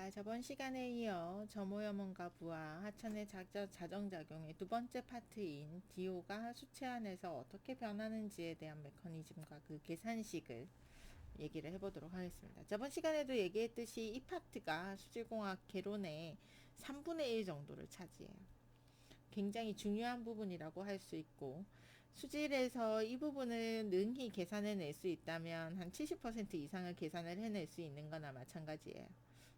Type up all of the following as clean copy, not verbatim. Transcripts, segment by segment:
자, 저번 시간에 이어 점오염원과 부하 하천의 자정작용의 두 번째 파트인 DO가 수체 안에서 어떻게 변하는지에 대한 메커니즘과 그 계산식을 얘기를 해보도록 하겠습니다. 저번 시간에도 얘기했듯이 이 파트가 수질공학 개론의 3분의 1 정도를 차지해요. 굉장히 중요한 부분이라고 할 수 있고, 수질에서 이 부분을 능히 계산해낼 수 있다면 한 70% 이상을 계산을 해낼 수 있는 거나 마찬가지예요.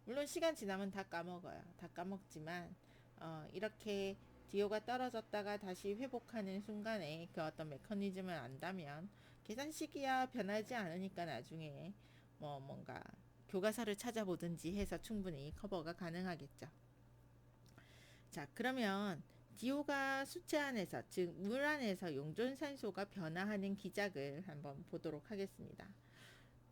물론 시간 지나면 다 까먹어요. 다 까먹지만 이렇게 디오가 떨어졌다가 다시 회복하는 순간에 그 어떤 메커니즘을 안다면 계산식이야 변하지 않으니까 나중에 뭔가 교과서를 찾아보든지 해서 충분히 커버가 가능하겠죠. 자, 그러면 디오가 수체 안에서, 즉 물 안에서 용존산소가 변화하는 기작을 한번 보도록 하겠습니다.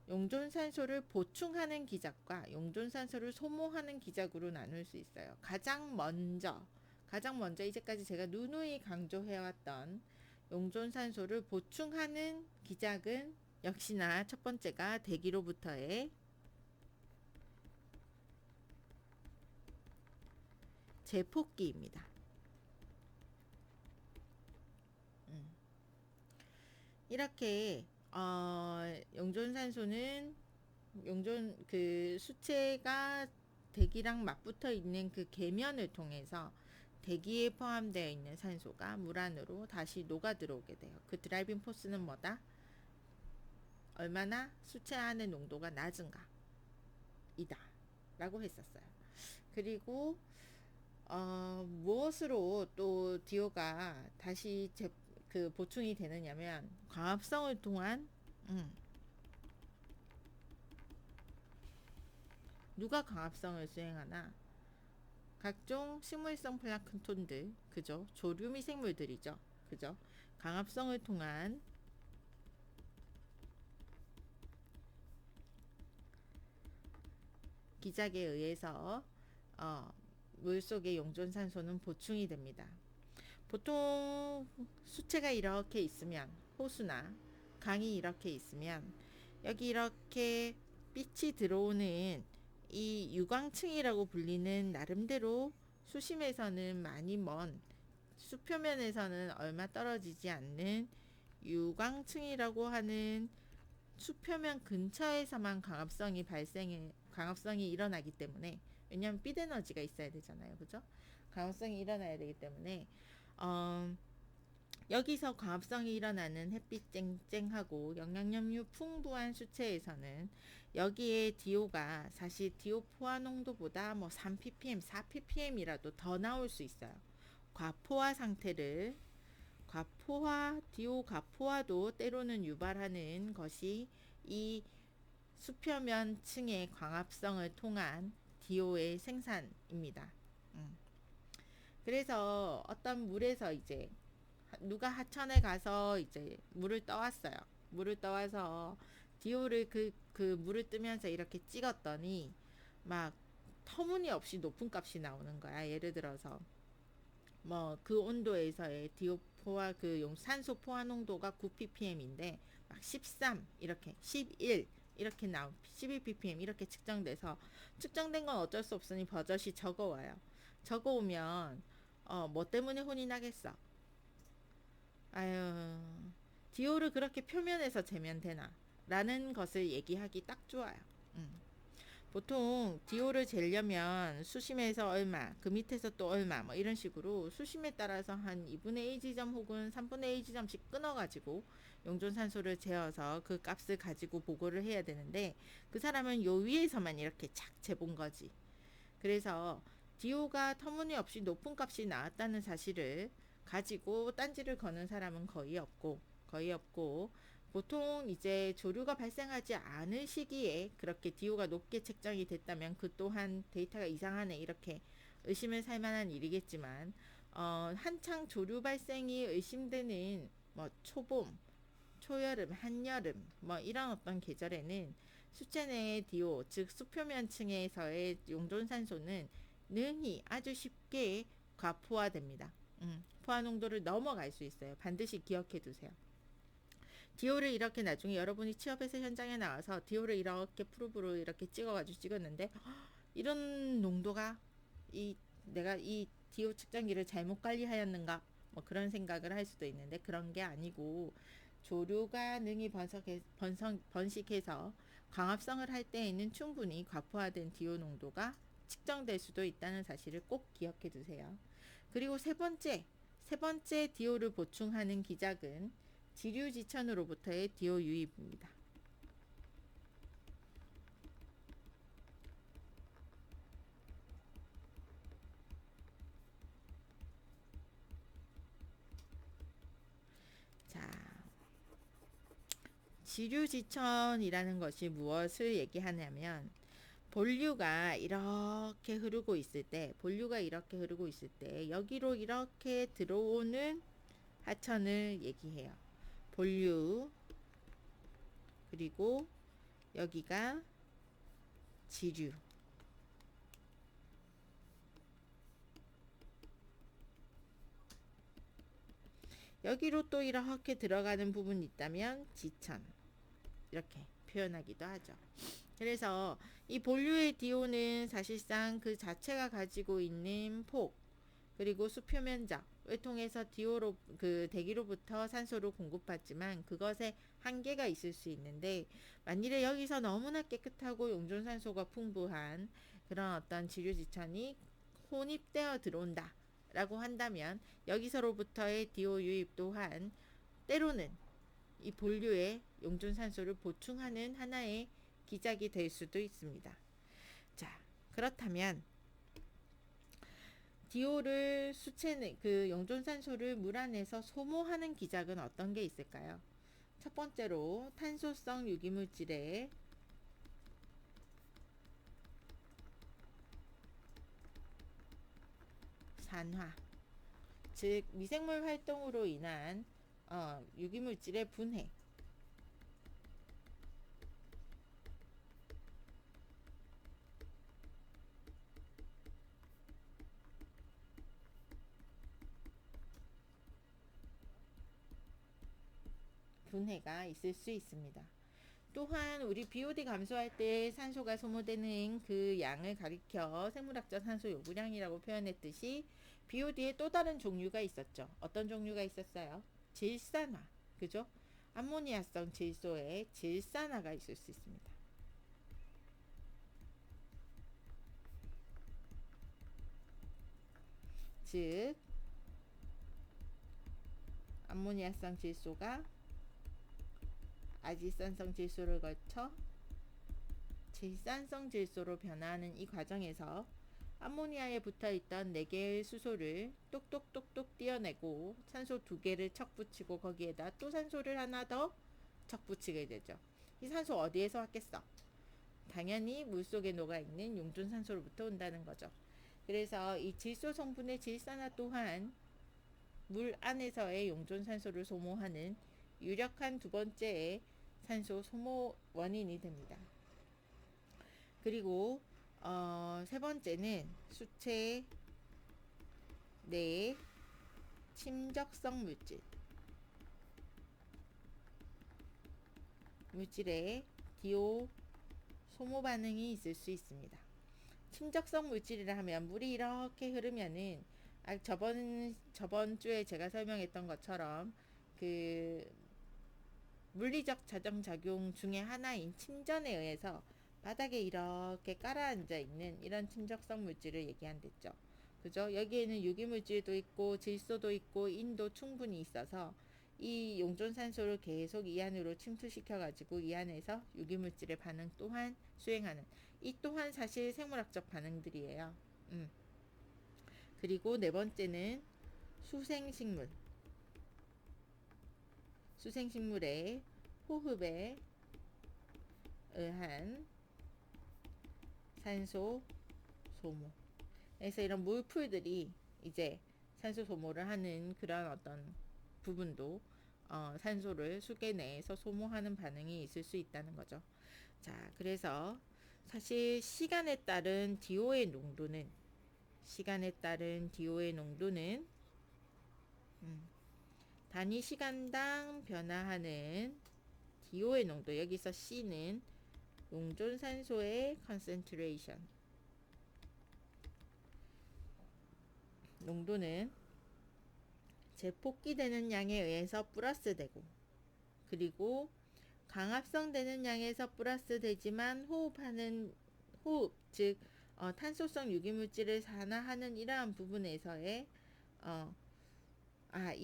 용존산소를 보충하는 기작과 용존산소를 소모하는 기작으로 나눌 수 있어요. 가장 먼저 이제까지 제가 누누이 강조해왔던 용존산소를 보충하는 기작은 역시나 첫 번째가 대기로부터의 제폭기입니다. 이렇게 용존산소는 수체가 대기랑 맞붙어 있는 그 계면을 통해서 대기에 포함되어 있는 산소가 물 안으로 다시 녹아 들어오게 돼요. 그 드라이빙 포스는 뭐다? 얼마나 수체 안의 농도가 낮은가 이다 라고 했었어요. 그리고 무엇으로 또 디오가 다시 보충이 되느냐면 광합성을 통한 누가 광합성을 수행하나? 각종 식물성 플랑크톤들, 그죠? 조류미 생물들이죠. 그죠? 광합성을 통한 기작에 의해서 물속의 용존산소는 보충이 됩니다. 보통 수체가 이렇게 있으면, 호수나 강이 이렇게 있으면 여기 이렇게 빛이 들어오는 이 유광층이라고 불리는 나름대로 수심에서는 많이 먼, 수표면에서는 얼마 떨어지지 않는 유광층이라고 하는 수표면 근처에서만 광합성이 일어나기 때문에, 왜냐하면 빛 에너지가 있어야 되잖아요. 그죠? 광합성이 일어나야 되기 때문에 여기서 광합성이 일어나는 햇빛 쨍쨍하고 영양염류 풍부한 수체에서는 여기에 DO가 사실 DO 포화 농도보다 3ppm, 4ppm이라도 더 나올 수 있어요. 과포화 상태를, DO 과포화도 때로는 유발하는 것이 이 수표면 층의 광합성을 통한 DO의 생산입니다. 그래서 어떤 물에서 이제 누가 하천에 가서 이제 물을 떠왔어요. 물을 떠와서 디오를 그 물을 뜨면서 이렇게 찍었더니 막 터무니없이 높은 값이 나오는 거야. 예를 들어서 그 온도에서의 디오포와 산소 포화 농도가 9ppm인데 막 13 이렇게 11 이렇게 11ppm 이렇게 측정된 건 어쩔 수 없으니 버젓이 적어와요. 적어오면 뭐 때문에 혼이 나겠어? 아유, 디오를 그렇게 표면에서 재면 되나? 라는 것을 얘기하기 딱 좋아요. 보통 디오를 재려면 수심에서 얼마, 그 밑에서 또 얼마, 이런 식으로 수심에 따라서 한 2분의 1 지점 혹은 3분의 1 지점씩 끊어가지고 용존산소를 재어서 그 값을 가지고 보고를 해야 되는데, 그 사람은 요 위에서만 이렇게 착 재본 거지. 그래서 디오가 터무니없이 높은 값이 나왔다는 사실을 가지고 딴지를 거는 사람은 거의 없고 보통 이제 조류가 발생하지 않을 시기에 그렇게 디오가 높게 책정이 됐다면 그 또한 데이터가 이상하네 이렇게 의심을 살 만한 일이겠지만, 한창 조류 발생이 의심되는 초봄, 초여름, 한여름 이런 어떤 계절에는 수체 내의 디오, 즉 수표면층에서의 용존산소는 능히 아주 쉽게 과포화됩니다. 포화 농도를 넘어갈 수 있어요. 반드시 기억해 두세요. 디오를 이렇게 나중에 여러분이 취업해서 현장에 나와서 디오를 이렇게 프로브로 이렇게 찍어가지고 찍었는데 이런 농도가 내가 이 DO 측정기를 잘못 관리하였는가 뭐 그런 생각을 할 수도 있는데, 그런 게 아니고 조류가 능히 번식해서 광합성을 할 때에는 충분히 과포화된 DO 농도가 측정될 수도 있다는 사실을 꼭 기억해 두세요. 그리고 세 번째 DO를 보충하는 기작은 지류지천으로부터의 DO 유입입니다. 자, 지류지천이라는 것이 무엇을 얘기하냐면, 본류가 이렇게 흐르고 있을 때, 여기로 이렇게 들어오는 하천을 얘기해요. 본류, 그리고 여기가 지류. 여기로 또 이렇게 들어가는 부분이 있다면 지천, 이렇게 표현하기도 하죠. 그래서 이 본류의 DO는 사실상 그 자체가 가지고 있는 폭, 그리고 수표 면적을 통해서 DO로 그 대기로부터 산소를 공급받지만, 그것에 한계가 있을 수 있는데, 만일에 여기서 너무나 깨끗하고 용존산소가 풍부한 그런 어떤 지류지천이 혼입되어 들어온다 라고 한다면, 여기서로부터의 DO 유입 또한 때로는 이 본류의 용존산소를 보충하는 하나의 기작이 될 수도 있습니다. 자, 그렇다면 DO를 그 용존산소를 물 안에서 소모하는 기작은 어떤 게 있을까요? 첫 번째로 탄소성 유기물질의 산화, 즉 미생물 활동으로 인한 유기물질의 분해, 분해가 있을 수 있습니다. 또한 우리 BOD 감소할 때 산소가 소모되는 그 양을 가리켜 생물학적 산소 요구량이라고 표현했듯이, BOD의 또 다른 종류가 있었죠. 어떤 종류가 있었어요? 질산화, 그죠? 암모니아성 질소의 질산화가 있을 수 있습니다. 즉 암모니아성 질소가 아질산성 질소를 거쳐 질산성 질소로 변화하는 이 과정에서 암모니아에 붙어있던 4개의 수소를 똑똑똑똑 떼어내고 산소 2개를 척붙이고, 거기에다 또 산소를 하나 더 척붙이게 되죠. 이 산소 어디에서 왔겠어? 당연히 물속에 녹아있는 용존산소로부터 온다는 거죠. 그래서 이 질소 성분의 질산화 또한 물 안에서의 용존산소를 소모하는 유력한 두 번째의 산소 소모 원인이 됩니다. 그리고 세 번째는 수체 내의 침적성 물질의 DO 소모 반응이 있을 수 있습니다. 침적성 물질이라 하면 물이 이렇게 흐르면은 저번 주에 제가 설명했던 것처럼 그 물리적 자정작용 중에 하나인 침전에 의해서 바닥에 이렇게 깔아앉아 있는 이런 침적성 물질을 얘기한댔죠. 그죠? 여기에는 유기물질도 있고 질소도 있고 인도 충분히 있어서 이 용존산소를 계속 이 안으로 침투시켜 가지고 이 안에서 유기물질의 반응 또한 수행하는, 이 또한 사실 생물학적 반응들이에요. 그리고 네 번째는 수생식물의 호흡에 의한 산소 소모. 그래서 이런 물풀들이 이제 산소 소모를 하는 그런 어떤 부분도 산소를 수계 내에서 소모하는 반응이 있을 수 있다는 거죠. 자, 그래서 사실 시간에 따른 DO의 농도는 단위 시간당 변화하는 DO의 농도, 여기서 C는 용존산소의 컨센트레이션, 농도는 제폭기 되는 양에 의해서 플러스 되고, 그리고 광합성 되는 양에서 플러스 되지만 호흡, 즉 탄소성 유기물질을 산화하는 이러한 부분에서의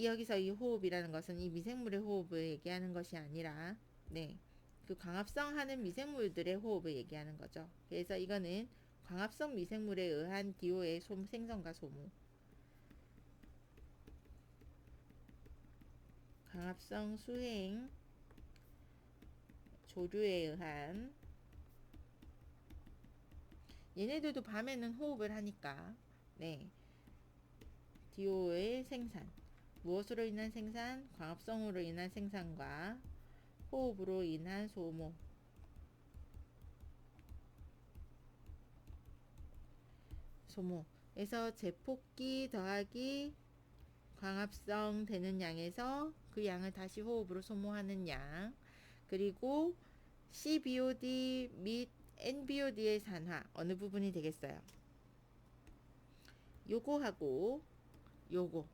여기서 이 호흡이라는 것은 이 미생물의 호흡을 얘기하는 것이 아니라, 네, 그 광합성하는 미생물들의 호흡을 얘기하는 거죠. 그래서 이거는 광합성 미생물에 의한 DO의 생성과 소모, 광합성 수행 조류에 의한, 얘네들도 밤에는 호흡을 하니까, 네, DO의 생산, 무엇으로 인한 생산? 광합성으로 인한 생산과 호흡으로 인한 소모, 소모에서 제폭기 더하기 광합성 되는 양에서 그 양을 다시 호흡으로 소모하는 양, 그리고 CBOD 및 NBOD의 산화, 어느 부분이 되겠어요? 요거하고 요거,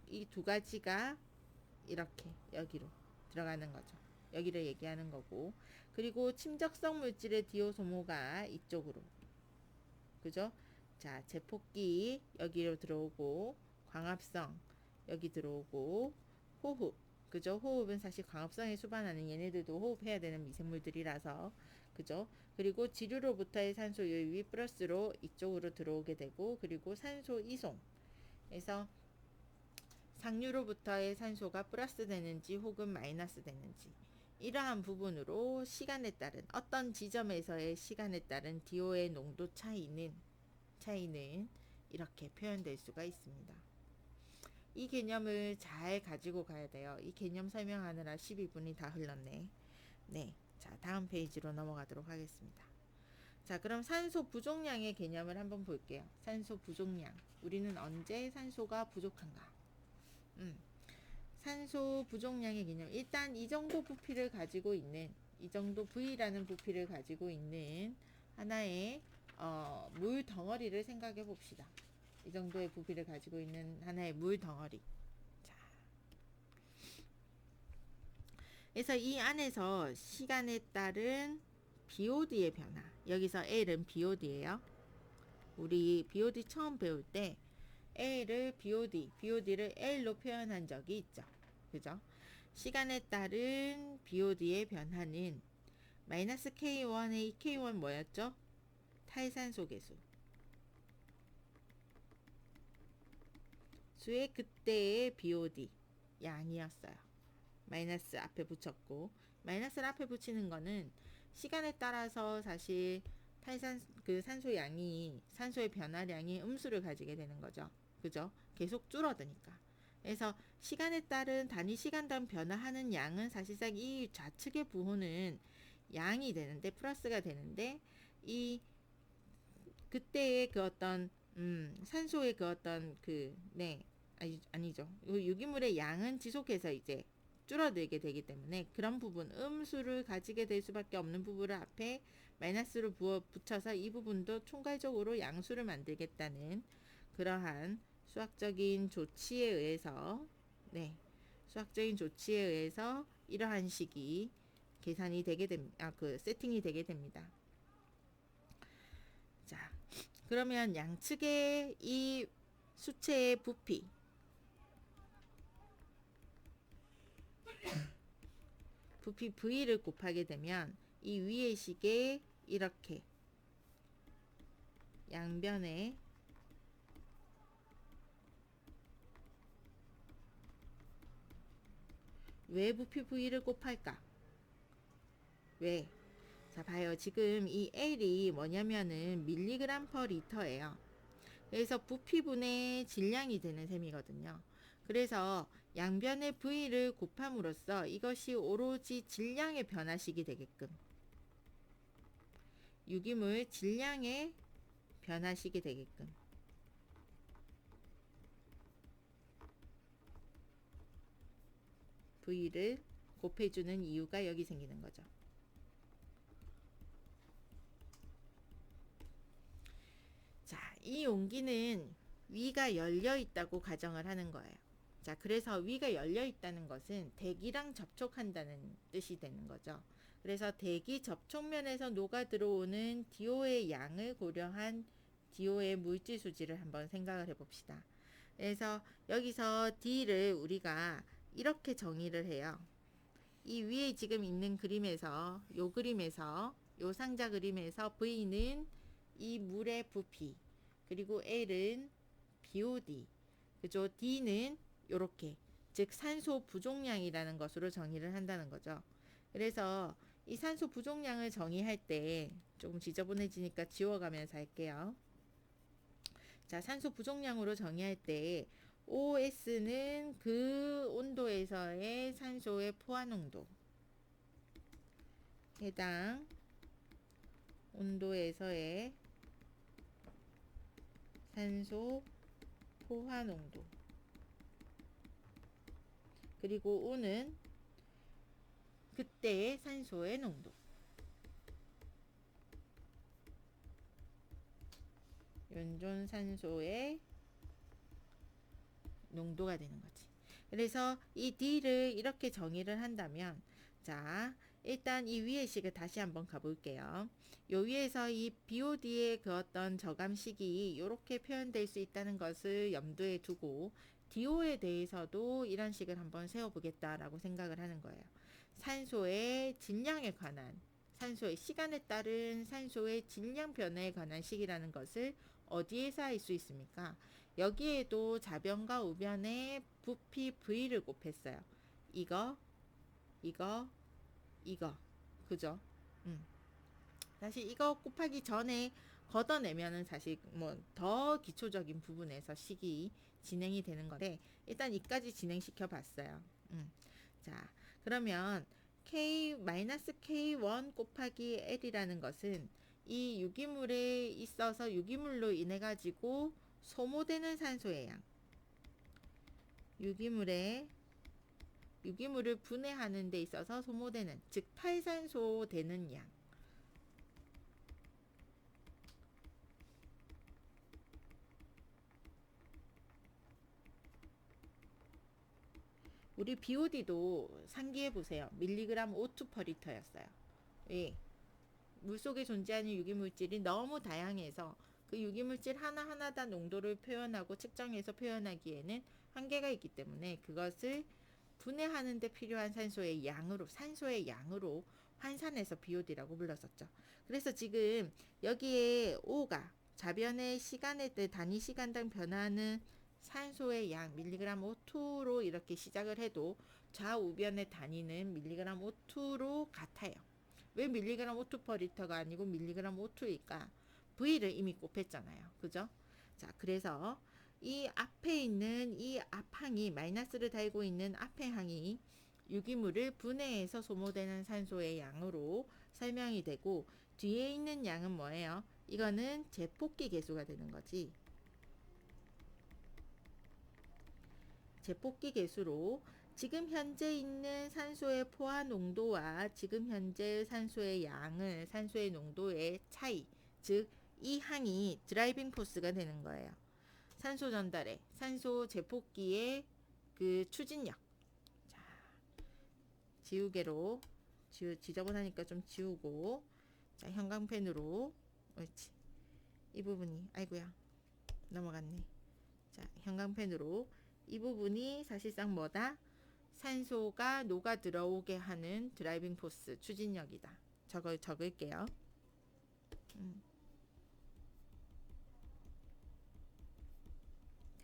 이 두 가지가 이렇게 여기로 들어가는 거죠. 여기를 얘기하는 거고, 그리고 침적성 물질의 DO 소모가 이쪽으로, 그죠? 자, 제폭기 여기로 들어오고, 광합성 여기 들어오고, 호흡, 그죠? 호흡은 사실 광합성에 수반하는, 얘네들도 호흡해야 되는 미생물들이라서, 그죠? 그리고 지류로부터의 산소 유입이 플러스로 이쪽으로 들어오게 되고, 그리고 산소 이송에서 상류로부터의 산소가 플러스 되는지 혹은 마이너스 되는지, 이러한 부분으로 시간에 따른, 어떤 지점에서의 시간에 따른 DO의 농도 차이는 이렇게 표현될 수가 있습니다. 이 개념을 잘 가지고 가야 돼요. 이 개념 설명하느라 12분이 다 흘렀네. 네, 자, 다음 페이지로 넘어가도록 하겠습니다. 자, 그럼 산소 부족량의 개념을 한번 볼게요. 산소 부족량, 우리는 언제 산소가 부족한가? 산소 부족량의 개념, 일단 이 정도 부피를 가지고 있는, 이 정도 V라는 부피를 가지고 있는 하나의 물 덩어리를 생각해 봅시다. 이 정도의 부피를 가지고 있는 하나의 물 덩어리. 자, 그래서 이 안에서 시간에 따른 BOD의 변화, 여기서 L은 BOD예요. 우리 BOD 처음 배울 때 L을 BOD를 L로 표현한 적이 있죠. 그죠? 시간에 따른 BOD의 변화는 마이너스 K1의 K1 뭐였죠? 탈산소 계수. 수의 그때의 BOD 양이었어요. 마이너스 앞에 붙였고, 마이너스를 앞에 붙이는 거는 시간에 따라서 사실 산소 양이, 산소의 변화량이 음수를 가지게 되는 거죠. 그죠? 계속 줄어드니까. 그래서 시간에 따른 단위 시간당 변화하는 양은 사실상 이 좌측의 부호는 양이 되는데, 플러스가 되는데, 이 그때의 그 어떤 산소의 그 어떤 아니죠. 유기물의 양은 지속해서 이제 줄어들게 되기 때문에 그런 부분, 음수를 가지게 될 수밖에 없는 부분을 앞에 마이너스로 붙여서 이 부분도 총괄적으로 양수를 만들겠다는 그러한 수학적인 조치에 의해서, 수학적인 조치에 의해서 이러한 식이 계산이 되게 됩니다. 세팅이 되게 됩니다. 자, 그러면 양측의 이 수체의 부피, V를 곱하게 되면 이 위의 식에 이렇게 양변에 왜 부피 V를 곱할까? 왜? 자, 봐요. 지금 이 L이 뭐냐면은 밀리그램 퍼 리터예요. 그래서 부피분의 질량이 되는 셈이거든요. 그래서 양변의 V를 곱함으로써 이것이 오로지 질량의 변화식이 되게끔, 유기물 질량의 변화식이 되게끔 V를 곱해주는 이유가 여기 생기는 거죠. 자, 이 용기는 위가 열려 있다고 가정을 하는 거예요. 자, 그래서 위가 열려 있다는 것은 대기랑 접촉한다는 뜻이 되는 거죠. 그래서 대기 접촉면에서 녹아 들어오는 DO의 양을 고려한 DO의 물질 수지를 한번 생각을 해 봅시다. 그래서 여기서 D를 우리가 이렇게 정의를 해요. 이 위에 지금 있는 그림에서, 요 상자 그림에서 V는 이 물의 부피, 그리고 L은 BOD, 그죠? D는 요렇게, 즉 산소 부족량이라는 것으로 정의를 한다는 거죠. 그래서 이 산소 부족량을 정의할 때 조금 지저분해지니까 지워가면서 할게요. 자, 산소 부족량으로 정의할 때 OS는 그 온도에서의 산소의 포화 농도, 해당 온도에서의 산소 포화 농도, 그리고 O는 그때의 산소의 농도. 연존산소의 농도가 되는 거지. 그래서 이 D를 이렇게 정의를 한다면, 자, 일단 이 위의 식을 다시 한번 가볼게요. 요 위에서 이 BOD의 그 어떤 저감식이 이렇게 표현될 수 있다는 것을 염두에 두고 DO에 대해서도 이런 식을 한번 세워보겠다라고 생각을 하는 거예요. 산소의 질량에 관한, 산소의 시간에 따른 산소의 질량 변화에 관한 식이라는 것을 어디에서 할 수 있습니까? 여기에도 좌변과 우변에 부피 V를 곱했어요. 이거, 이거, 그죠? 사실 이거 곱하기 전에 걷어내면은 사실 뭐 더 기초적인 부분에서 식이 진행이 되는 건데, 일단 이까지 진행시켜 봤어요. 자, 그러면 K-K1 곱하기 L이라는 것은 이 유기물에 있어서 유기물로 인해 가지고 소모되는 산소의 양, 유기물을 분해하는 데 있어서 소모되는, 즉 탈산소 되는 양, 우리 BOD도 상기해 보세요. 밀리그램 O2 퍼리터였어요. 예. 물속에 존재하는 유기물질이 너무 다양해서 그 유기물질 하나하나 다 농도를 표현하고 측정해서 표현하기에는 한계가 있기 때문에 그것을 분해하는 데 필요한 산소의 양으로 환산해서 BOD라고 불렀었죠. 그래서 지금 여기에 O가 좌변의 시간에 단위 시간당 변화하는 산소의 양 밀리그램 O2로 이렇게 시작을 해도 좌우변의 단위는 밀리그램 O2로 같아요. 왜 밀리그램 O2 퍼 리터가 아니고 밀리그램 O2일까? V를 이미 곱했잖아요. 그죠? 자, 그래서 이 앞에 있는 이 앞항이, 마이너스를 달고 있는 앞에 항이 유기물을 분해해서 소모되는 산소의 양으로 설명이 되고, 뒤에 있는 양은 뭐예요? 이거는 제폭기 계수가 되는 거지. 제폭기 계수로 지금 현재 있는 산소의 포화 농도와 지금 현재 산소의 양을, 산소의 농도의 차이, 즉 이 항이 드라이빙 포스가 되는 거예요. 산소 전달에, 산소 제폭기의 그 추진력. 자, 지우개로 지저분하니까 좀 지우고, 자, 형광펜으로, 옳지. 이 부분이, 아이고야, 넘어갔네. 자, 형광펜으로 이 부분이 사실상 뭐다? 산소가 녹아 들어오게 하는 드라이빙 포스, 추진력이다. 적을게요.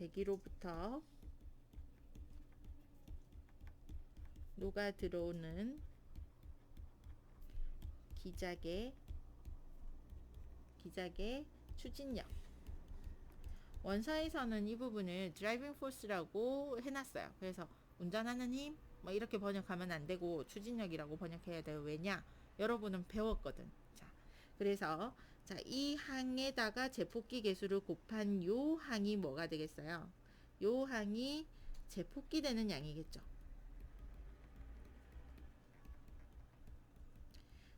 대기로부터 녹아 들어오는 기작의 추진력. 원서에서는 이 부분을 드라이빙 포스라고 해놨어요. 그래서 운전하는 힘, 뭐 이렇게 번역하면 안 되고 추진력이라고 번역해야 돼요. 왜냐? 여러분은 배웠거든. 자, 그래서 자, 이 항에다가 제폭기 계수를 곱한 요 항이 뭐가 되겠어요? 요 항이 제폭기 되는 양이겠죠.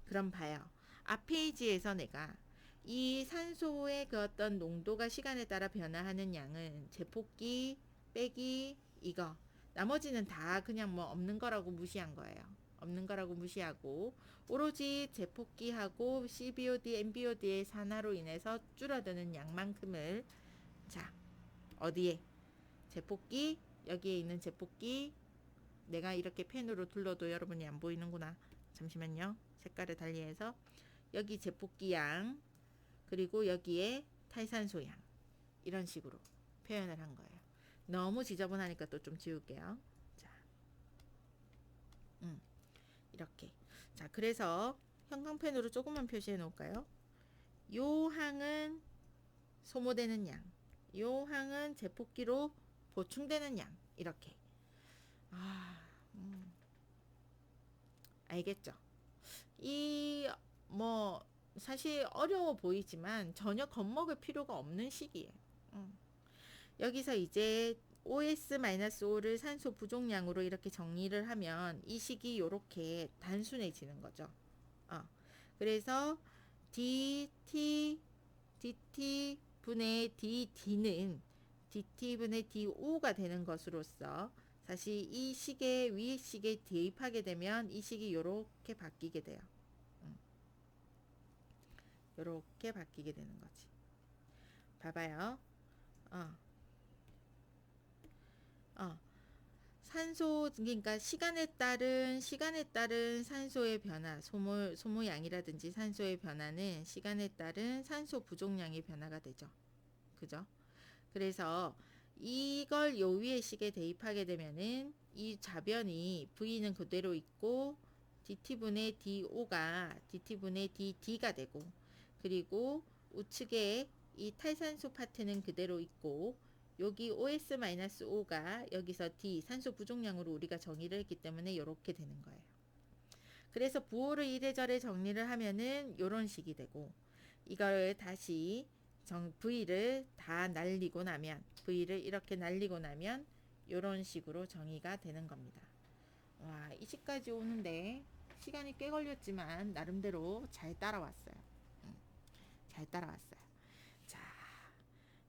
그럼 봐요. 앞 페이지에서 내가 이 산소의 그 어떤 농도가 시간에 따라 변화하는 양은 제폭기 빼기 이거, 나머지는 다 그냥 뭐 없는 거라고 무시한 거예요. 없는 거라고 무시하고 오로지 제폭기하고 CBOD, MBOD의 산화로 인해서 줄어드는 양만큼을, 자, 어디에? 제폭기, 여기에 있는 제폭기, 내가 이렇게 펜으로 둘러도 여러분이 안 보이는구나. 잠시만요. 색깔을 달리해서 여기 제폭기 양, 그리고 여기에 탈산소 양, 이런 식으로 표현을 한 거예요. 너무 지저분하니까 또 좀 지울게요. 자, 이렇게. 자, 그래서 형광펜으로 조금만 표시해 놓을까요? 요 항은 소모되는 양, 요 항은 제폭기로 보충되는 양, 이렇게. 아, 알겠죠? 이 뭐 사실 어려워 보이지만 전혀 겁먹을 필요가 없는 식이에요. 여기서 이제 OS-O를 산소 부족량으로 이렇게 정리를 하면 이 식이 이렇게 단순해지는 거죠. 그래서 DT 분의 DD는 DT 분의 DO가 되는 것으로서 사실 이 식의 위 식에 대입하게 되면 이 식이 이렇게 바뀌게 돼요. 이렇게 바뀌게 되는 거지. 봐봐요. 산소, 그러니까 시간에 따른 산소의 변화, 소모량이라든지 산소의 변화는 시간에 따른 산소 부족량의 변화가 되죠. 그죠? 그래서 이걸 요 위에 식에 대입하게 되면은 이 좌변이 V는 그대로 있고 DT분의 DO가 DT분의 DD가 되고, 그리고 우측에 이 탈산소 파트는 그대로 있고, 여기 OS-O가 여기서 D 산소 부족량으로 우리가 정의를 했기 때문에 이렇게 되는 거예요. 그래서 부호를 이래저래 정리를 하면은 이런 식이 되고, 이걸 다시 V를 다 날리고 나면, V를 이렇게 날리고 나면 이런 식으로 정의가 되는 겁니다. 와, 이 시까지 오는데 시간이 꽤 걸렸지만 나름대로 잘 따라왔어요. 잘 따라왔어요. 자,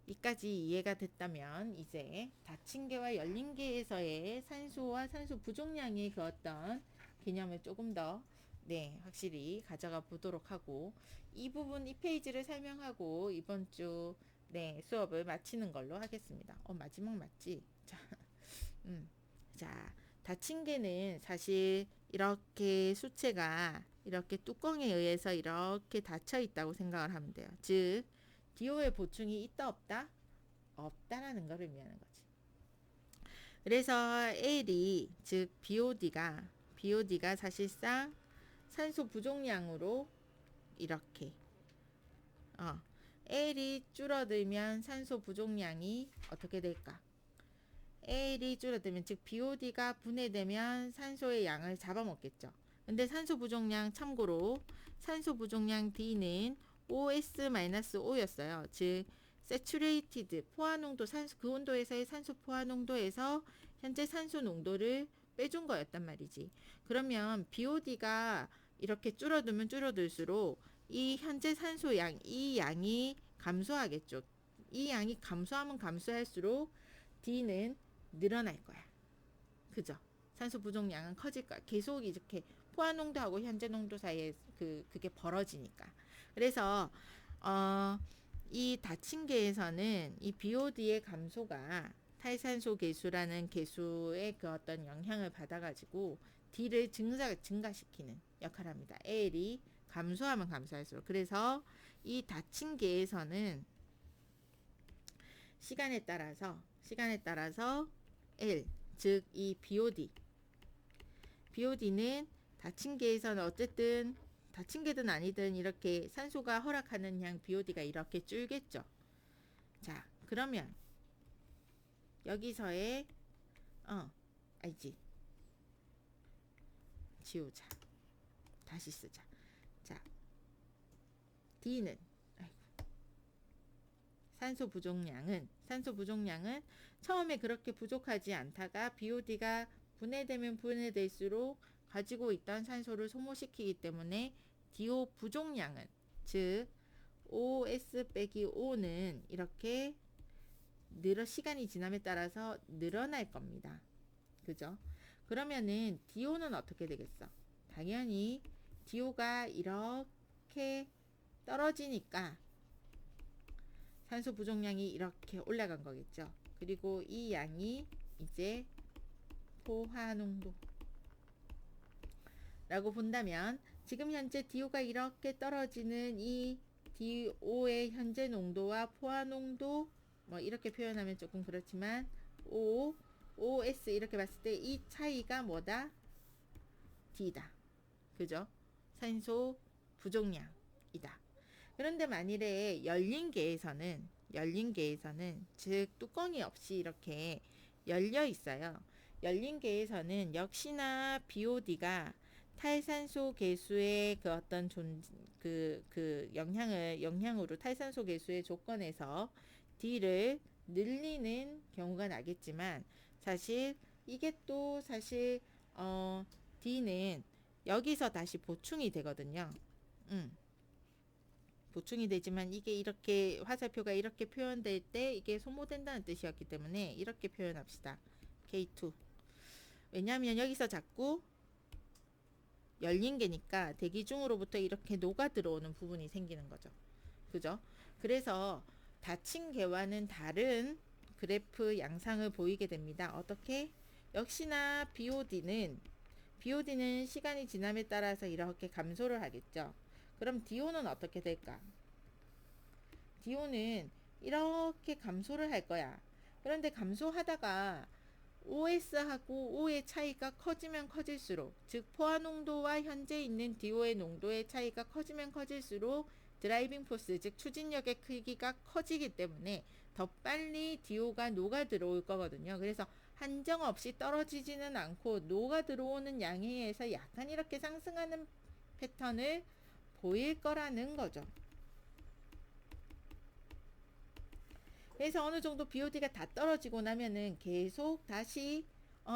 이까지 이해가 됐다면 이제 닫힌 개와 열린 개에서의 산소와 산소 부족량의 그 어떤 개념을 조금 더 확실히 가져가 보도록 하고, 이 부분 이 페이지를 설명하고 이번 주 수업을 마치는 걸로 하겠습니다. 마지막 맞지? 자, 닫힌 개는 사실 이렇게 수체가 이렇게 뚜껑에 의해서 이렇게 닫혀 있다고 생각을 하면 돼요. 즉 DO의 보충이 있다 없다? 없다라는 걸 의미하는 거지. 그래서 L이, 즉 BOD가 사실상 산소 부족량으로 이렇게 L이 줄어들면 산소 부족량이 어떻게 될까? L이 줄어들면, 즉 BOD가 분해되면 산소의 양을 잡아먹겠죠. 근데 산소 부족량, 참고로 산소 부족량 D는 OS-O였어요. 즉 Saturated 포화 농도, 산소 그 온도에서의 산소 포화 농도에서 현재 산소 농도를 빼준 거였단 말이지. 그러면 BOD가 이렇게 줄어들면 줄어들수록 이 현재 산소 양, 이 양이 감소하겠죠. 이 양이 감소하면 감소할수록 D는 늘어날 거야. 그죠? 산소 부족량은 커질 거야. 계속 이렇게 포화 농도하고 현재 농도 사이에 그게 벌어지니까. 그래서 이 닫힌 개에서는 이 BOD의 감소가 탈산소 계수라는 계수의 그 어떤 영향을 받아가지고 D를 증가시키는 역할을 합니다. L이 감소하면 감소할수록. 그래서 이 닫힌 개에서는 시간에 따라서 L, 즉 이 BOD는 닫힌 개에서는 어쨌든 닫힌 개든 아니든 이렇게 산소가 허락하는 양 BOD가 이렇게 줄겠죠. 자, 그러면 여기서의 알지? 지우자. 다시 쓰자. 자, D는 산소 부족량은 처음에 그렇게 부족하지 않다가 BOD가 분해되면 분해될수록 가지고 있던 산소를 소모시키기 때문에 DO 부족량은, 즉 OS 빼기 O는 이렇게 시간이 지남에 따라서 늘어날 겁니다. 그죠? 그러면은 DO는 어떻게 되겠어? 당연히 DO가 이렇게 떨어지니까 산소 부족량이 이렇게 올라간 거겠죠. 그리고 이 양이 이제 포화농도 라고 본다면 지금 현재 DO가 이렇게 떨어지는 이 DO의 현재 농도와 포화농도 뭐 이렇게 표현하면 조금 그렇지만 OS 이렇게 봤을 때 이 차이가 뭐다? D다. 그죠? 산소 부족량이다. 그런데 만일에 열린 계에서는 즉 뚜껑이 없이 이렇게 열려 있어요. 열린 계에서는 역시나 BOD가 탈산소 개수의 그 어떤 영향으로 탈산소 개수의 조건에서 D를 늘리는 경우가 나겠지만 사실 이게 또 사실 D는 여기서 다시 보충이 되거든요. 보충이 되지만 이게 이렇게 화살표가 이렇게 표현될 때 이게 소모된다는 뜻이었기 때문에 이렇게 표현합시다. K2. 왜냐하면 여기서 자꾸 열린 게니까 대기 중으로부터 이렇게 녹아 들어오는 부분이 생기는 거죠. 그죠? 그래서 닫힌 개와는 다른 그래프 양상을 보이게 됩니다. 어떻게? 역시나 BOD는 시간이 지남에 따라서 이렇게 감소를 하겠죠. 그럼 DO는 어떻게 될까? DO는 이렇게 감소를 할 거야. 그런데 감소하다가 OS하고 O의 차이가 커지면 커질수록, 즉 포화농도와 현재 있는 DO의 농도의 차이가 커지면 커질수록 드라이빙 포스, 즉 추진력의 크기가 커지기 때문에 더 빨리 DO가 녹아 들어올 거거든요. 그래서 한정없이 떨어지지는 않고 녹아 들어오는 양에 의해서 약간 이렇게 상승하는 패턴을 보일 거라는 거죠. 그래서 어느 정도 BOD가 다 떨어지고 나면은 계속 다시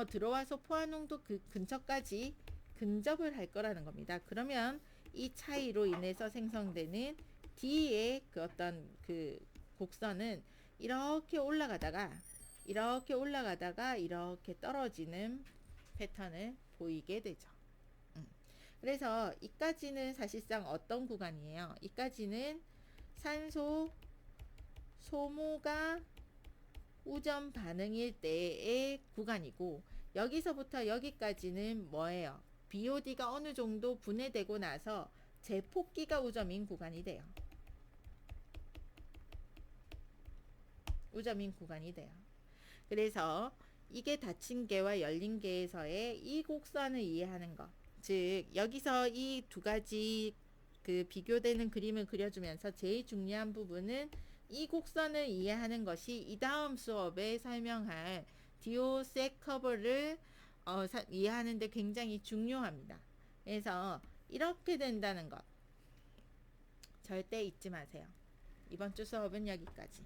들어와서 포화농도 그 근처까지 근접을 할 거라는 겁니다. 그러면 이 차이로 인해서 생성되는 D의 그 어떤 그 곡선은 이렇게 올라가다가 이렇게 떨어지는 패턴을 보이게 되죠. 그래서 이까지는 사실상 어떤 구간이에요? 이까지는 산소 소모가 우전 반응일 때의 구간이고, 여기서부터 여기까지는 뭐예요? BOD가 어느 정도 분해되고 나서 제폭기가 우점인 구간이 돼요. 그래서 이게 닫힌 개와 열린 개에서의 이 곡선을 이해하는 것, 즉 여기서 이 두 가지 그 비교되는 그림을 그려주면서 제일 중요한 부분은 이 곡선을 이해하는 것이 이 다음 수업에 설명할 디오색 커브를 이해하는 데 굉장히 중요합니다. 그래서 이렇게 된다는 것 절대 잊지 마세요. 이번 주 수업은 여기까지.